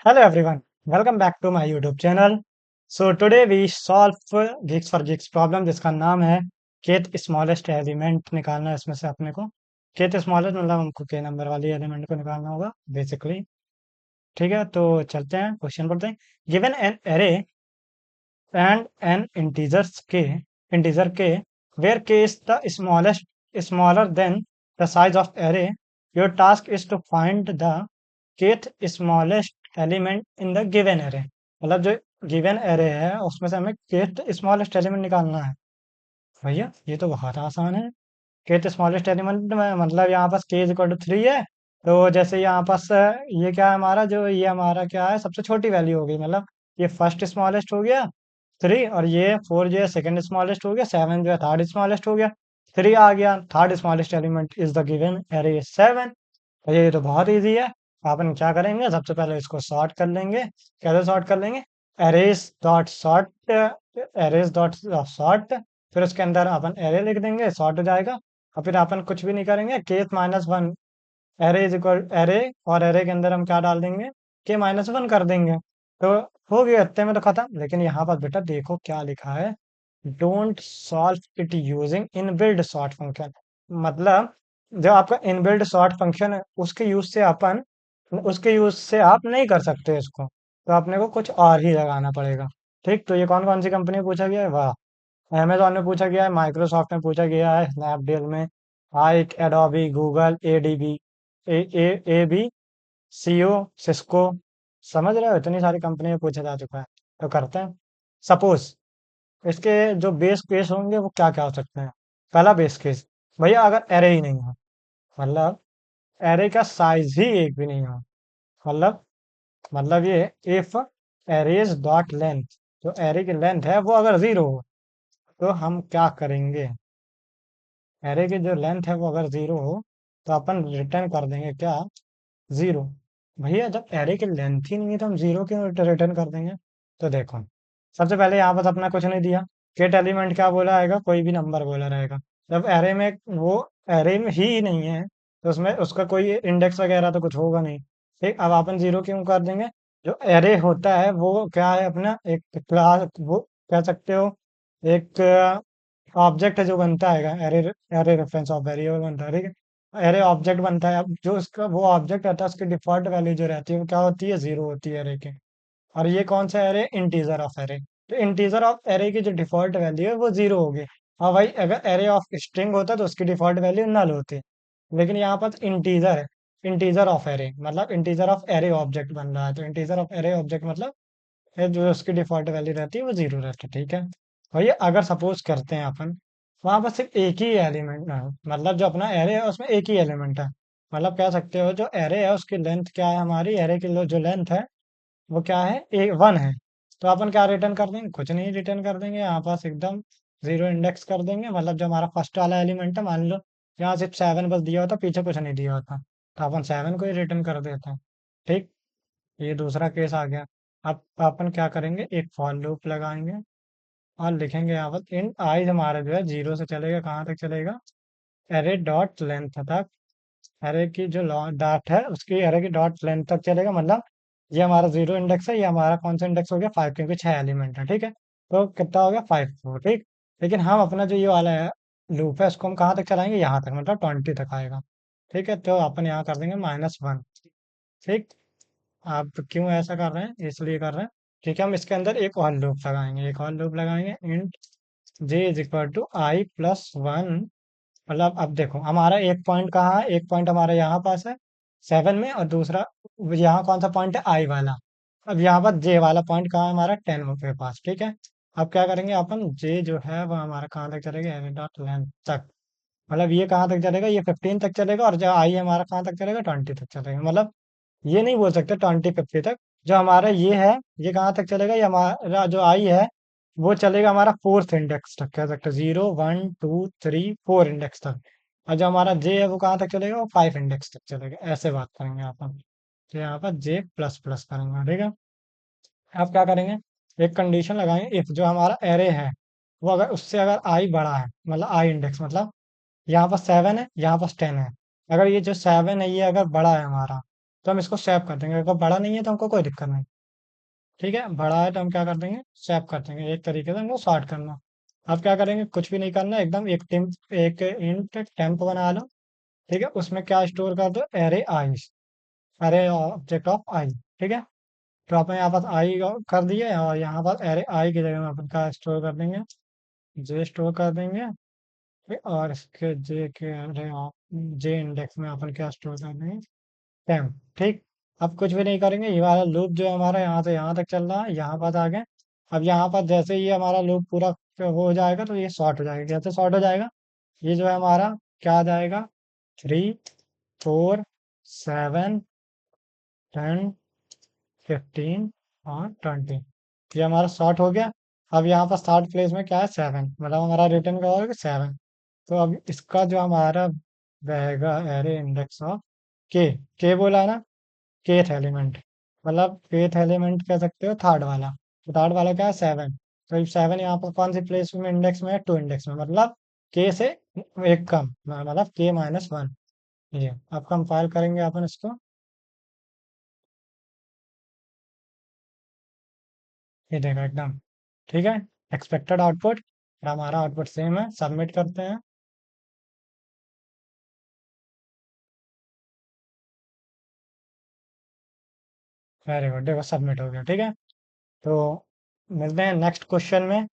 Hello everyone, welcome back to my YouTube channel. So today we solve Geeks for Geeks problem जिसका नाम है kth smallest element निकालना है इसमें से अपने को kth smallest मतलब हमको k नंबर वाली एलिमेंट को निकालना होगा बेसिकली। ठीक है, तो चलते हैं क्वेश्चन पढ़ते हैं। Given an array and an integer k where k is the smallest smaller than the size of array, your task is to find the kth smallest element in the given array। मतलब जो given array है उसमें से हमें kth smallest element निकालना है। भैया ये तो बहुत आसान है। kth स्मॉलेस्ट एलिमेंट में मतलब यहाँ पास k इज इक्वल टू 3 है। तो जैसे यहाँ पास ये क्या है हमारा, जो ये हमारा क्या है, सबसे छोटी वैल्यू हो गई। मतलब ये फर्स्ट स्मॉलेस्ट हो गया 3, और ये 4 जो है सेकंड स्मॉलेस्ट हो गया, 7 जो है थर्ड स्मॉलेस्ट हो गया, 3 आ गया। Third smallest element is the given array 7। तो ये तो बहुत इजी है। अपन क्या करेंगे, सबसे पहले इसको सॉर्ट कर लेंगे। कैसे सॉर्ट कर लेंगे? Arrays dot sort, arrays dot sort, फिर उसके अंदर अपन एरे लिख देंगे, सॉर्ट हो जाएगा। और फिर अपन कुछ भी नहीं करेंगे, k-1 array is equal array, और एरे के अंदर हम क्या डाल देंगे, k-1 कर देंगे। तो हो गया, इतने में तो खत्म। लेकिन यहाँ पर बेटा देखो क्या लिखा है, don't solve it using inbuilt sort function. मतलब जो आपका इनबिल्ट सॉर्ट फंक्शन है उसके यूज से आप नहीं कर सकते इसको, तो अपने को कुछ और ही लगाना पड़ेगा। ठीक, तो ये कौन कौन सी कंपनी में पूछा गया है? वाह, अमेजोन में पूछा गया है, माइक्रोसॉफ्ट में पूछा गया है, स्नैपडील में, Hike, Adobe, Google, ADB, A B, CO, Cisco. समझ रहे हो, इतनी सारी कंपनी में पूछा जा चुका है। तो करते हैं। सपोज इसके जो बेस केस होंगे वो क्या क्या हो सकते हैं। पहला बेस केस, भैया अगर एरे ही नहीं हो, मतलब एरे का साइज ही एक भी नहीं हो, मतलब ये इफ एरेज डॉट लेंथ, जो एरे की लेंथ है वो अगर जीरो हो, तो हम क्या करेंगे? एरे की जो लेंथ है वो अगर जीरो हो तो अपन रिटर्न कर देंगे क्या? जीरो। भैया जब एरे की लेंथ ही नहीं है तो हम जीरो क्यों रिटर्न कर देंगे? तो देखो, सबसे पहले यहाँ पर अपना कुछ नहीं दिया, गेट एलिमेंट क्या बोला आएगा, कोई भी नंबर बोला रहेगा। जब एरे में वो एरे में ही नहीं है तो उसमें उसका कोई इंडेक्स वगैरह तो कुछ होगा नहीं। ठीक, अब अपन जीरो क्यों कर देंगे? जो एरे होता है वो क्या है, अपना एक क्लास, वो कह सकते हो एक ऑब्जेक्ट है जो बनता है। Array array reference of variable बनता है, ठीक है। एरे ऑब्जेक्ट बनता है, अब जो उसका वो ऑब्जेक्ट रहता है उसकी डिफॉल्ट वैल्यू जो रहती है वो क्या होती है? जीरो होती है एरे के। और ये कौन सा एरे? Integer of array. तो इंटीजर ऑफ एरे की जो डिफॉल्ट वैल्यू है वो जीरो होगी। हाँ भाई, अगर एरे ऑफ स्ट्रिंग होता तो उसकी डिफॉल्ट वैल्यू नल होती। लेकिन यहाँ पर इंटीजर है, इंटीजर ऑफ एरे मतलब इंटीजर ऑफ एरे ऑब्जेक्ट बन रहा है। तो इंटीजर ऑफ एरे ऑब्जेक्ट मतलब जो उसकी डिफॉल्ट वैल्यू रहती है वो जीरो रहती है, ठीक है। भैया अगर सपोज करते हैं अपन वहां पर सिर्फ एक ही एलिमेंट है, मतलब जो अपना एरे है उसमें एक ही एलिमेंट है, मतलब कह सकते हो जो एरे है उसकी लेंथ क्या है, हमारी एरे की जो लेंथ है वो क्या है? एक 1 है। तो अपन क्या रिटर्न कर देंगे? कुछ नहीं रिटर्न कर देंगे, यहाँ पास एकदम जीरो इंडेक्स कर देंगे। मतलब जो हमारा फर्स्ट वाला एलिमेंट है, मान लो यहाँ सिर्फ 7 बस दिया होता, पीछे कुछ नहीं दिया होता, तो अपन 7 को ही रिटर्न कर देते हैं। ठीक, ये दूसरा केस आ गया। अब अपन क्या करेंगे, एक फॉर लूप लगाएंगे और लिखेंगे यहाँ पर इन आई हमारा जो है जीरो से चलेगा, कहाँ तक चलेगा? एरे डॉट लेंथ तक। एरे की जो डॉट है उसकी एरे की डॉट लेंथ तक चलेगा। मतलब ये हमारा जीरो इंडेक्स है, ये हमारा कौन सा इंडेक्स हो गया? 5, क्योंकि 6 एलिमेंट है, ठीक है। तो कितना हो गया? 5 4, ठीक। लेकिन हम अपना जो ये वाला है लूप है उसको हम कहाँ तक चलाएंगे? यहाँ तक, मतलब 20 तक आएगा। ठीक है, तो अपन यहाँ कर देंगे -1। ठीक, आप क्यों ऐसा कर रहे हैं? इसलिए कर रहे हैं क्योंकि हम इसके अंदर एक और लूप लगाएंगे, एक और लूप लगाएंगे, int j is equal to i plus one. मतलब अब देखो हमारा एक पॉइंट कहाँ है, एक पॉइंट हमारा यहाँ पास है 7 में, और दूसरा यहाँ कौन सा पॉइंट है? आई वाला। अब यहाँ पर जे वाला पॉइंट कहाँ है? हमारा 10 के पास, ठीक है। अब क्या करेंगे अपन, जे जो है वो हमारा कहाँ तक चलेगा? एनी डॉट लेंथ तक। मतलब ये कहाँ तक चलेगा? ये 15 तक चलेगा, और जो आई हमारा कहाँ तक चलेगा? 20 तक चलेगा। मतलब ये नहीं बोल सकते 20 50 तक। जो हमारा ये है ये कहाँ तक चलेगा? ये हमारा जो आई है वो चलेगा हमारा फोर्थ इंडेक्स तक, कह सकते 0 1 2 3 4 इंडेक्स तक। और जो हमारा जे है वो कहाँ तक चलेगा? वो 5 इंडेक्स तक चलेगा। ऐसे बात करेंगे अपन। तो यहाँ पर जे प्लस प्लस करेंगे, ठीक है। अब क्या करेंगे, एक कंडीशन लगाएंगे, इफ जो हमारा एरे है वो अगर उससे अगर आई बड़ा है, मतलब आई इंडेक्स, मतलब यहाँ पर 7 है, यहाँ पर 10 है, अगर ये जो 7 है ये अगर बड़ा है हमारा, तो हम इसको स्वैप कर देंगे। अगर बड़ा नहीं है तो हमको कोई दिक्कत नहीं। ठीक है, बड़ा है तो हम क्या कर देंगे, स्वैप कर देंगे। एक तरीके से हमको सॉर्ट करना। अब क्या करेंगे, कुछ भी नहीं करना, एकदम एक इंट टेम्प बना लो। ठीक है, उसमें क्या स्टोर कर दो, array I's, array object of I. ठीक है, तो आपने यहाँ पर आई कर दिए, और यहाँ पर एरे आई की जगह में अपन का स्टोर कर देंगे, जे स्टोर कर देंगे। ठीक, और इसके जे के अरे जे इंडेक्स में अपन क्या स्टोर कर देंगे, टेम्प। ठीक, अब कुछ भी नहीं करेंगे, ये वाला लूप जो है हमारा यहाँ से यहाँ तक चल रहा है, यहाँ पर आ गए। अब यहाँ पर जैसे ही हमारा लूप पूरा हो जाएगा तो ये शॉर्ट हो जाएगा। कैसे शॉर्ट हो जाएगा, ये जो है हमारा क्या आ जाएगा, 3, 4, 7, 10, 15 और 20। ये हमारा शॉर्ट हो गया। अब यहाँ पर थर्ड प्लेस में क्या है, 7, मतलब हमारा रिटर्न का होगा 7। तो अब इसका जो हमारा रहेगा एरे इंडेक्स ऑफ के बोला है ना, केथ एलिमेंट, मतलब केथ एलिमेंट कह सकते हो थर्ड वाला। तो थर्ड वाला क्या है, 7। तो 7 यहाँ पर कौन सी प्लेस में इंडेक्स में है, 2 इंडेक्स में, मतलब के से एक कम, मतलब K-1। ये अब कंपाइल करेंगे अपन इसको, ये देखो एकदम ठीक है। एक्सपेक्टेड आउटपुट, हमारा आउटपुट सेम है, सबमिट करते हैं। वेरी गुड, देखो सबमिट हो गया। ठीक है, तो मिलते हैं नेक्स्ट क्वेश्चन में।